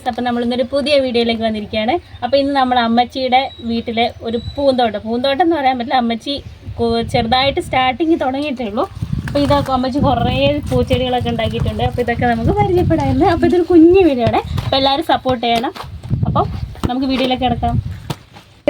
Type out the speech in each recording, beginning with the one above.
Guys, അപ്പം നമ്മളിന്നൊരു പുതിയ വീഡിയോയിലേക്ക് വന്നിരിക്കുകയാണ്. അപ്പോൾ ഇന്ന് നമ്മൾ അമ്മച്ചിയുടെ വീട്ടിലെ ഒരു പൂന്തോട്ടം എന്ന് പറയാൻ പറ്റില്ല, അമ്മച്ചി ചെറുതായിട്ട് സ്റ്റാർട്ടിങ് തുടങ്ങിയിട്ടേ ഉള്ളൂ. അപ്പോൾ ഇതൊക്കെ അമ്മച്ചി കുറേ പൂച്ചെടികളൊക്കെ ഉണ്ടാക്കിയിട്ടുണ്ട്. അപ്പോൾ ഇതൊക്കെ നമുക്ക് പരിചയപ്പെടാമായിരുന്നു. അപ്പോൾ ഇതൊരു കുഞ്ഞു വീഡിയോ ആണ്, അപ്പോൾ എല്ലാവരും സപ്പോർട്ട് ചെയ്യണം. അപ്പം നമുക്ക് വീഡിയോയിലേക്ക് കിടക്കാം.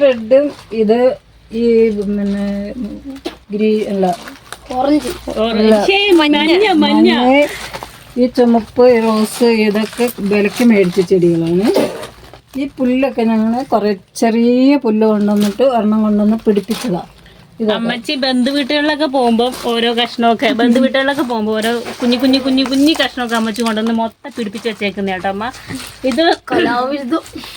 റെഡും ഇത് ഈ പിന്നെ ഗ്രീൻ അല്ല ഓറഞ്ച് ഈ ചുമപ്പ് റോസ് ഇതൊക്കെ വിലക്ക് മേടിച്ച ചെടികളാണ്. ഈ പുല്ലൊക്കെ ഞങ്ങൾ കുറേ ചെറിയ പുല്ല് കൊണ്ടുവന്നിട്ട് ഒരെണ്ണം കൊണ്ടുവന്ന് പിടിപ്പിച്ചതാണ്. അമ്മച്ചി ബന്ധുവീട്ടുകളിലൊക്കെ പോകുമ്പോൾ ഓരോ കഷ്ണമൊക്കെ ബന്ധുവീട്ടുകളിലൊക്കെ പോകുമ്പോൾ ഓരോ കുഞ്ഞു കഷ്ണമൊക്കെ അമ്മച്ചി കൊണ്ടുവന്ന് മൊത്തം പിടിപ്പിച്ച് വെച്ചേക്കുന്ന കേട്ടോ അമ്മ. ഇത്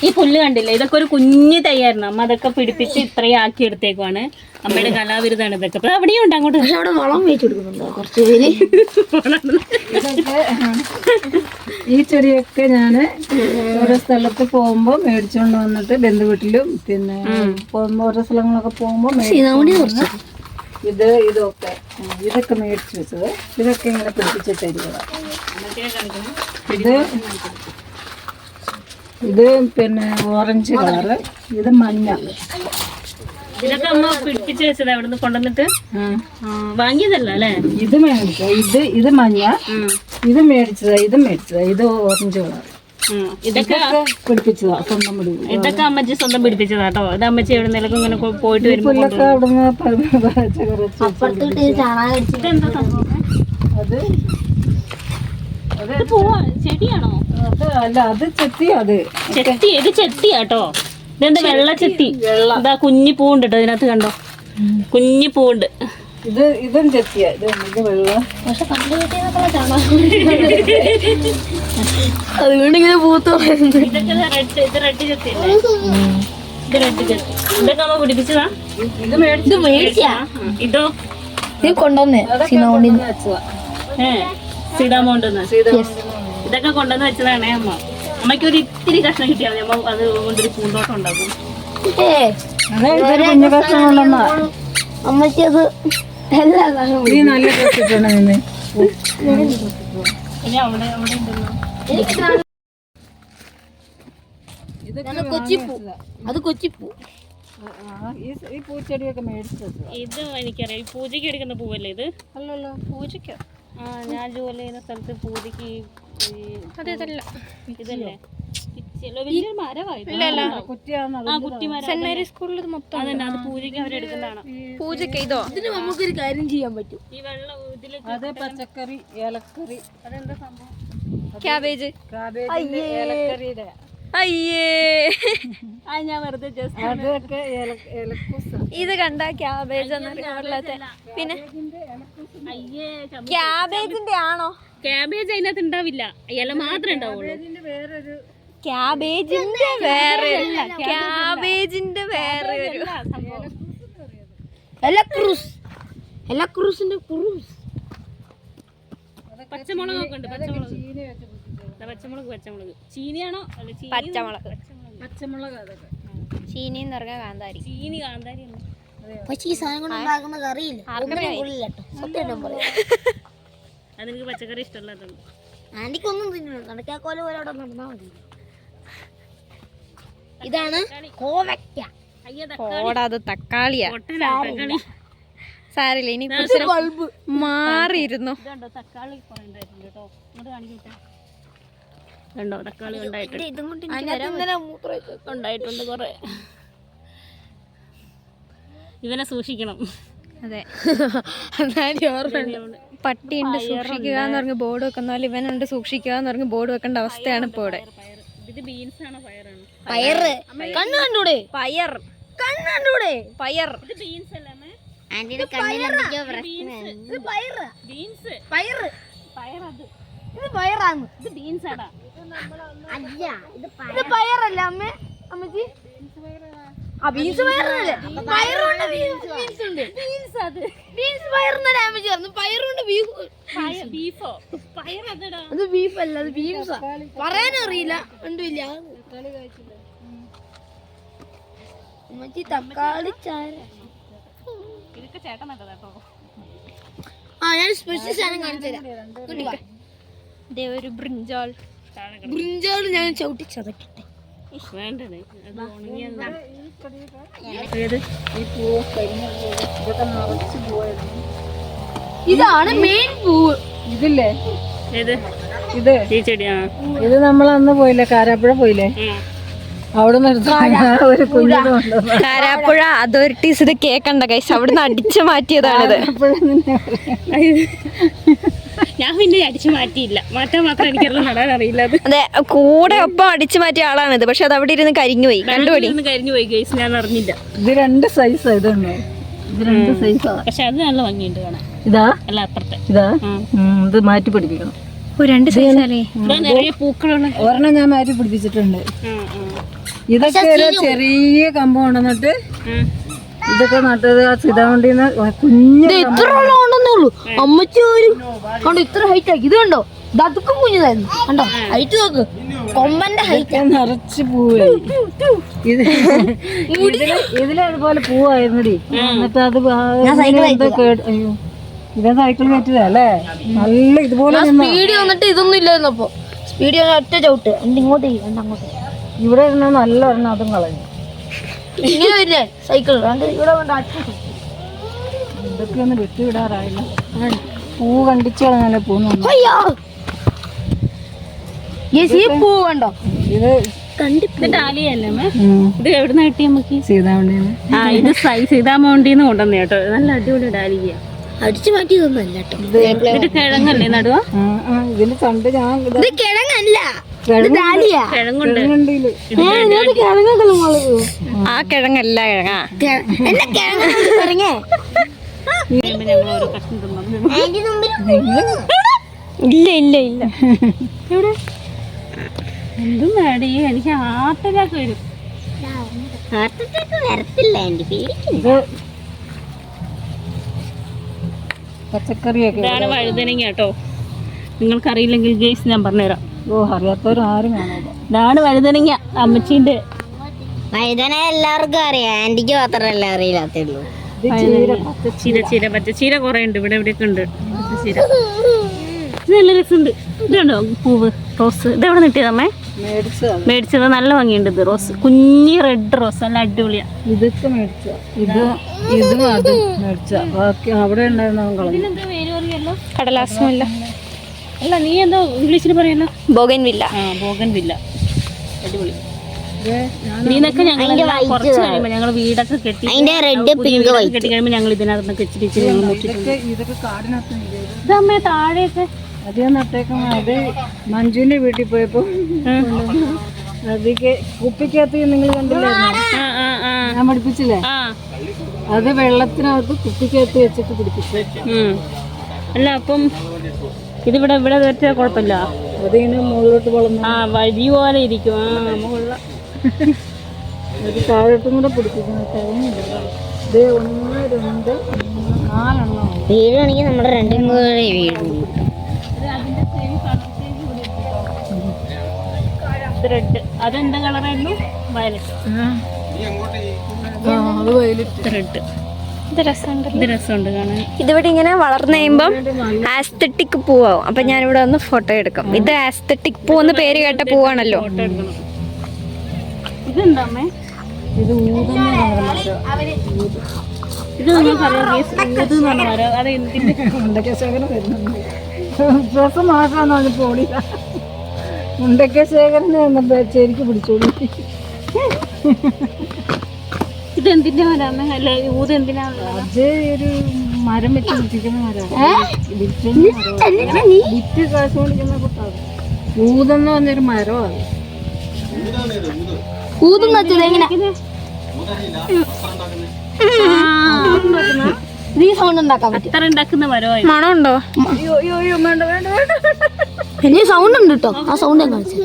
ഈ പുല്ല് കണ്ടില്ലേ, ഇതൊക്കെ ഒരു കുഞ്ഞു തയ്യായിരുന്നു. അമ്മ അതൊക്കെ പിടിപ്പിച്ച് ഇത്രയും ആക്കി എടുത്തേക്കുവാണ്. അമ്മയുടെ കലാവിരുതാണ് ഇതൊക്കെ. അപ്പൊ അവിടെയും ഉണ്ട്, അങ്ങോട്ട് വളം വെച്ച് കൊടുക്കുന്നുണ്ടോ കുറച്ച് പേര്. ഈ ചെടിയൊക്കെ ഞാൻ ഓരോ സ്ഥലത്ത് പോകുമ്പോൾ മേടിച്ചുകൊണ്ട് വന്നിട്ട് ബന്ധുവീട്ടിലും പിന്നെ പോകുമ്പോൾ ഓരോ സ്ഥലങ്ങളൊക്കെ പോകുമ്പോൾ ഇതൊക്കെ മേടിച്ചു വെച്ചത്. ഇതൊക്കെ ഇങ്ങനെ പിടിപ്പിച്ച ചെടികളാണ്. ഇത് പിന്നെ ഓറഞ്ച് കളറ്, ഇത് മഞ്ഞ. ഇതൊക്കെ അമ്മ പിടിപ്പിച്ച് വെച്ചത് അവിടെ നിന്ന് കൊണ്ടുവന്നിട്ട് വാങ്ങിയതല്ല അല്ലേ? ഇത് മേടിച്ച ഇത് മഞ്ഞ, ഇത് മേടിച്ചതാ, ഇത് ഓറഞ്ച് കളർ. ഇതൊക്കെ പിടിപ്പിച്ചതാ സ്വന്തം പിടി. ഇതൊക്കെ അമ്മച്ചി സ്വന്തം പിടിപ്പിച്ചതാ കേട്ടോ. ഇത് അമ്മച്ചി എവിടെ നിന്നൊക്കെ ഇങ്ങനെ പോയിട്ട് വരുമ്പോൾ അത് പോവാ ചെടിയാണോ? അല്ല, അത് ചെത്തിയാ. ഇത് ചെത്തിയാട്ടോ. ഇതെന്താ വെള്ള ചെത്തി? ഇതാ കുഞ്ഞി പൂവുണ്ട് കേട്ടോ ഇതിനകത്ത്, കണ്ടോ കുഞ്ഞി പൂവുണ്ട്. ഇതും ചെത്തിയ ഇത് വെള്ള. പക്ഷെ അതുകൊണ്ടിങ്ങനെ പൂത്തോ. ഇതൊക്കെ റെഡ് ചെത്തിയല്ലേ? ഇത് റെഡ് ചെത്തി. ഇതൊക്കെ അമ്മ പിടിപ്പിച്ചതാ. ഇത് മേടിച്ചാ. ഇതോ ഇത് കൊണ്ടുവന്നേ സീതാമോണ്ടെന്ന്. ഇതൊക്കെ കൊണ്ടുവന്ന് വെച്ചതാണേ അമ്മ. അമ്മയ്ക്ക് ഒരു ഇത്തിരി കഷ്ണം കിട്ടിയാൽ മതി, അമ്മ അത് കൊണ്ടൊരു പൂന്തോട്ടം ഉണ്ടാക്കും. അമ്മയ്ക്ക് അത് നല്ല കൊച്ചിപ്പൂ. അത് കൊച്ചിപ്പൂ. ഈ പൂച്ചെടിയൊക്കെ മേടിച്ചത്. ഇത് എനിക്കറിയാം, ഈ പൂജയ്ക്ക് എടുക്കുന്ന പൂവല്ലേ ഇത്? അല്ലല്ലോ, പൂജയ്ക്ക്. ഞാൻ ജോലി ചെയ്യുന്ന സ്ഥലത്ത് പൂജയ്ക്ക് ഇതല്ലേ വലിയൊരു മരമായിരുന്നു. അതന്നെ, അത് പൂജയ്ക്ക് അവരെടുക്കുന്നതാണ്. പൂജയ്ക്ക് ഇതോ ഇതിന് നമുക്കൊരു കാര്യം ചെയ്യാൻ പറ്റും. ഈ വെള്ളം ഇതില് അത് പച്ചക്കറി, ഏലക്കറി. അതെന്താ സംഭവം? ക്യാബേജ് ഏലക്കറിയുടെ. അയ്യേ, ഞാൻ വെറുതെ ഇത് കണ്ട ക്യാബേജ് പിന്നെ ക്യാബേജിന്റെ ആണോ? ക്യാബേജ് അതിനകത്ത് ഉണ്ടാവില്ല, ഇല മാത്രമേ ഉണ്ടാവുള്ളൂ. ക്യാബേജിന്റെ വേറെ പച്ചമുളകൊക്കെ ഉണ്ട്. പച്ചമുളക് ചീനിയാണോ? പച്ചമുളക്. ചീനി എന്ന് പറഞ്ഞാൽ കാന്താരി. ചീനി കാന്താരി അതെനിക്ക് പച്ചക്കറി ഇഷ്ടമല്ലാത്തത്. ആന്റിക്കൊന്നും തിന്നണം, കണക്കാക്കോല പോലെ അവിടെ നടന്നാ മതി. ഇതാണ് കോവയ്ക്ക. അത് തക്കാളിയാ. സാരില്ല, ഇനി മാറിയിരുന്നു. തക്കാളി കണ്ടോ, തക്കാളി ഉണ്ടായിട്ടുണ്ട് കുറെ. ഇവനെ സൂക്ഷിക്കണം. അതെ, പട്ടിയുണ്ട് സൂക്ഷിക്കുക എന്ന് പറഞ്ഞ് ബോർഡ് വെക്കുന്നാലും ഇവനുണ്ട് സൂക്ഷിക്കുക എന്ന് പറഞ്ഞ് ബോർഡ് വെക്കേണ്ട അവസ്ഥയാണ് ഇപ്പൊ ഇവിടെ. ഇത് ബീൻസ് ആണോ പയറാണോ? പയറ്. കണ്ണു കണ്ടൂടെ? പയർ. കണ്ണു കണ്ടൂടെ? പയർ. ഇത് ബീൻസ് അല്ലേ? ആന്റിയുടെ കണ്ണിൽ എന്തൊക്കെയോ പ്രശ്നം. ഇത് പയറ്. ബീൻസ്. പയറ്. പയറത്. ഇത് പയറാണ്. ഇത് ബീൻസ് ആടാ. അല്ല, ഇത് പയറല്ല അമ്മ. അമ്മച്ചി ബീൻസ് പയറല്ലേ? പയറുണ്ട്, ബീൻസ് ഉണ്ട്. ബീൻസ് അത് ബീൻസ് പയറെന്നല്ലേ അമ്മച്ചി പറഞ്ഞു. പയറുണ്ട്, ബീഫോ? പയറതടാ. അത് ബീഫല്ല, അത് ബീൻസാ. പറയാനറിയില്ല, കണ്ടില്ല. അമ്മച്ചി തക്കാളി ചാര. ഇതൊക്കെ ചേട്ടൻ നല്ലതാ കേട്ടോ. ഞാൻ സ്പെഷ്യൽ സാധനം കാണിച്ചു തരാം. ഒരു ബ്രിഞ്ചാൾ ബ്രിഞ്ചാൾ ഞാൻ ചവിട്ടി ചതക്കട്ടെ. വേണ്ടത് അത് ഉണങ്ങിയതാ. ഈ പൂവ് കരിഞ്ഞ പൂവ് ഇതൊക്കെ നിറച്ച് പൂവായിരുന്നു. ഇതാണ് മെയിൻ പൂവ്. ഇതില്ലേ ഏത് ഇത് ഈ ചെടിയാ? ഇത് നമ്മൾ അന്ന് പോയില്ലേ കാരാപ്പുഴ പോയില്ലേ, അവിടെ നിർത്തി ഒരു കുഞ്ഞിനെ കൊണ്ടുവന്നു. കാരാപ്പുഴ അതോറിറ്റീസ് ഇത് കേക്കണ്ട ഗൈസ്, അവിടുന്ന് അടിച്ചു മാറ്റിയതാണിത്. ഞാൻ പിന്നെ അടിച്ചു മാറ്റിയില്ല, മാറ്റാൻ മാത്രം എനിക്കറിയാം, നടാൻ അറിയില്ല. അത് അതെ, കൂടെ ഒപ്പം അടിച്ചു മാറ്റിയ ആളാണിത്. പക്ഷെ അത് അവിടെ ഇരുന്ന് കരിഞ്ഞുപോയി. കണ്ടുപിടി. കരിഞ്ഞു പോയി ഗൈസ്, ഞാൻ അറിഞ്ഞില്ല. ഇത് 2 സൈസാ. ഇതുണ്ടോ, ഇത് 2 സൈസാ. പക്ഷെ അത് നല്ല ഭംഗിയുണ്ട് കാണാൻ. ഇതാ അല്ല അപ്പുറത്തെ ഇതാ ഇത് മാറ്റി പിടിപ്പിക്കണം. 2 സൈസല്ലേ? നിറയെ പൂക്കളുള്ള ഒരെണ്ണം ഞാൻ മാറ്റി പിടിപ്പിച്ചിട്ടുണ്ട്. ഇതൊക്കെ ഒരു ചെറിയ കമ്പ് കൊണ്ടുവന്നിട്ട് ഇതൊക്കെ നട്ടത് ആ സിതാവണ്ടിന്ന് കുഞ്ഞു അമ്മച്ചി കണ്ടോ, ഇത്ര ഹൈറ്റ് ആക്കി. ഇത് കണ്ടോ, ഇതൊക്കെ കുഞ്ഞതായിരുന്നു. കണ്ടോ ഹൈറ്റ് നോക്ക്, കൊമ്പന്റെ ഹൈറ്റ്. നിറച്ച് പൂവായി. ഇതിലതുപോലെ പൂവായിരുന്നടി. എന്നിട്ട് അത് എന്തോ അയ്യോ, ഇതാ സൈക്കിൾ കയറ്റിയതല്ലേ. നല്ല ഇതുപോലെ സ്പീഡ് വന്നിട്ട് ഇതൊന്നും ഇല്ലായിരുന്നു. അപ്പൊ സ്പീഡ് ഒറ്റ ചവിട്ട് ഇങ്ങോട്ട് അങ്ങോട്ട്. ഇവിടെ ഇരുന്ന നല്ല ഒരെണ്ണം അതും കളഞ്ഞു. ഇങ്ങനെ വരില്ലേ സൈക്കിൾ ഇവിടെ ഇതൊക്കെ ഒന്ന് വിട്ടുവിടാറായില്ല. പൂ കണ്ടിച്ചു കളഞ്ഞാലേ പൂ പൂ കണ്ടോ. ഇത് ഡാലിയല്ലേ ഇത്? എവിടുന്ന് കിട്ടി നമുക്ക്? സീതാവണ്ടിന്ന്. ആ ഇത് സീതാമൗണ്ടിന്ന് കൊണ്ടുവന്ന കേട്ടോ. നല്ല അടിപൊളി ഡാലിയ. അടിച്ചു മാറ്റിയതൊന്നല്ല കേട്ടോ. ഇത് കിഴങ്ങല്ലേ നടുവ? ഇതിന് കണ്ട് ഞാൻ കിഴങ്ങല്ല, കിഴങ്ങുണ്ട്. ആ കിഴങ്ങല്ല, കിഴങ്ങ ഞങ്ങൾ ഓരോ കഷ്ണം തിന്നു. ഇല്ല ഇല്ല ഇല്ല. എവിടെ എന്തും മേടി, എനിക്ക് ഹാർട്ട് അറ്റാക്ക് വരും. ഹാർട്ട് അറ്റാക്ക് വരത്തില്ല ആൻറ്റി, ഇത് പച്ചക്കറിയൊക്കെ. ഇതാണ് വഴുതനങ്ങ കേട്ടോ. നിങ്ങൾക്കറിയില്ലെങ്കിൽ ഗേസ് ഞാൻ പറഞ്ഞുതരാം. അറിയാത്തവരും ആരും കാണാതെ. ഇതാണ് വഴുതനങ്ങ, അമ്മച്ചീൻ്റെ. വഴുതന എല്ലാവർക്കും അറിയാം, ആന്റിക്ക് മാത്രമല്ല അറിയില്ലാത്തുള്ളൂ. ചീര പച്ചച്ചീര കുറെ ഉണ്ട് ഇവിടെ, ഇവിടെയൊക്കെ ഉണ്ട് പച്ചച്ചീര. ഇത് നല്ല രസമുണ്ട്. ഇതുണ്ടോ പൂവ്, റോസ്. ഇതെവിടെ നിട്ടിയതമ്മേ? മേടിച്ചത്. നല്ല ഭംഗിയുണ്ട് ഇത്. റോസ്, കുഞ്ഞി റെഡ് റോസ്, നല്ല അടിപൊളിയാ. ഇതൊക്കെ മേടിച്ച ഇതും അതും മേടിച്ച. ബാക്കി അവിടെ ഉണ്ടായിരുന്ന കളഞ്ഞു. കടലാസമല്ല. അല്ല, നീ എന്തോ ഇംഗ്ലീഷിൽ പറയല്ലോ, ബോഗൻവില്ല. ബോഗൻവില്ല. അടിപൊളി. ഇതിനൊക്കെ ഞങ്ങൾ കുറച്ച് കഴിയുമ്പോ ഞങ്ങൾ വീടൊക്കെ കെട്ടി കെട്ടി കഴിയുമ്പോ ഞങ്ങൾ ഇതിനകത്തൊക്കെ ഇച്ചിരി ഞങ്ങൾ മുറ്റിട്ടുണ്ട്. ഇതൊക്കെ കാടിനകത്ത് ഇതമ്മേ താഴെയൊക്കെ അധികം നട്ടേക്കും. അത് മഞ്ജുവിന്റെ വീട്ടിൽ പോയപ്പോ അതൊക്കെ കുപ്പിക്കകത്ത് നിങ്ങൾ കണ്ടില്ലായിരുന്നു, ഞാൻ പഠിപ്പിച്ചില്ലേ? അത് വെള്ളത്തിനകത്ത് കുപ്പിക്കകത്ത് വെച്ചിട്ട് പിടിപ്പിച്ചു. അല്ല അപ്പം ഇതിവിടെ ഇവിടെ വെച്ചാൽ കുഴപ്പമില്ല. അതിങ്ങനെ മുകളിലോട്ട് വളർന്നു വഴി പോലെ ഇരിക്കും. മുകളിൽ അത് താഴോട്ടും കൂടെ പിടിപ്പിക്കണം. ഇത് 1 2 3 4 എണ്ണം വീടാണെങ്കിൽ നമ്മുടെ രണ്ടും കൂടെ വീടും. റെഡ്, അതെന്താ കളറായിരുന്നു? വയലറ്റ്. അത് വയലറ്റ്. റെഡ്. ഇത് രസമുണ്ട് കാണാൻ. ഇതിവിടെ ഇങ്ങനെ വളർന്നു കഴിയുമ്പം ആസ്തെറ്റിക് പൂവാവും. അപ്പൊ ഞാനിവിടെ ഒന്ന് ഫോട്ടോ എടുക്കും. ഇത് ആസ്തെറ്റിക് പൂ എന്ന് പേര് കേട്ട പൂവാണല്ലോ. ഇതെന്താ അമ്മേ? ഇത് ഊതെന്ന് ഇത് നിങ്ങൾക്കറിയാം മരം. അത് എന്തിന്റെ മുണ്ടക്കശേഖരം വരുന്നുണ്ട്. ദിവസം മാറ്റാന്ന് പറഞ്ഞപ്പോ ഓടില്ല. മുണ്ടക്കശേഖരനെ ശരിക്ക് പിടിച്ചോളൂ. ഇതെന്തിന്റെ മരമേ? അല്ല, ഊത് എന്തിനാണ്? അത് ഒരു മരം വെച്ച് പിടിപ്പിക്കുന്ന മരമാണ്. വിറ്റ് കാശ് മേടിക്കുന്ന കുട്ടാണ്. ഊതെന്ന് പറഞ്ഞൊരു മരമാണ്. അത്ര ഉണ്ടാക്കുന്ന മരമായി. മണമുണ്ടോ? ഇനി സൗണ്ട് ഉണ്ട് കേട്ടോ. ആ സൗണ്ട് ഞാൻ കാണിച്ചു.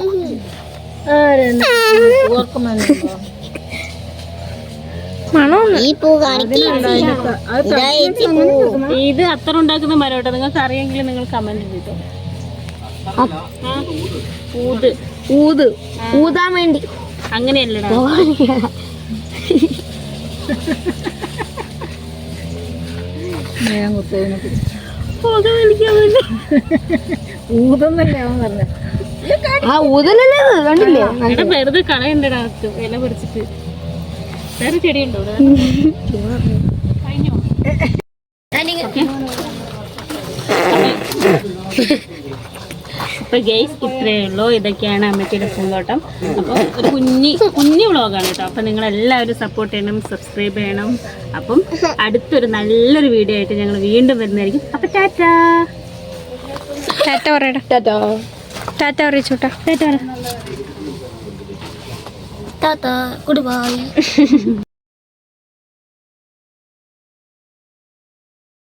ഇത് അത്ര ഉണ്ടാക്കുന്ന മരം കേട്ടോ. നിങ്ങൾക്ക് അറിയെങ്കിൽ നിങ്ങൾ കമന്റ് ചെയ്തോ. ഊത് ഊത് ഊതാൻ വേണ്ടി അങ്ങനെയല്ലടാ. ഊതെന്നല്ലേ അവൻ പറഞ്ഞ. ആ ഊതലല്ലേ ഇത് കണ്ടില്ലേ എടാ വെറുതെ കളയണ്ടടാ ഇല പൊറിച്ചിട്ട്. വേറെ ചെടിയുണ്ടോ ഇവിടെ? കഴിഞ്ഞോ? അപ്പൊ ഗൈസ് ഇത്രയേ ഉള്ളൂ. ഇതൊക്കെയാണ് അമ്മച്ചിയുടെ പൂന്തോട്ടം. അപ്പോൾ ഒരു കുഞ്ഞു വ്ളോഗാണ് കേട്ടോ. അപ്പം നിങ്ങളെല്ലാവരും സപ്പോർട്ട് ചെയ്യണം, സബ്സ്ക്രൈബ് ചെയ്യണം. അപ്പം അടുത്തൊരു നല്ലൊരു വീഡിയോ ആയിട്ട് ഞങ്ങൾ വീണ്ടും വരുന്നതായിരിക്കും. അപ്പം ടാറ്റാ ടാറ്റ പറയടാ. ടാറ്റാ ടാറ്റ പറയിച്ചോട്ടാ. Tata tata good bye.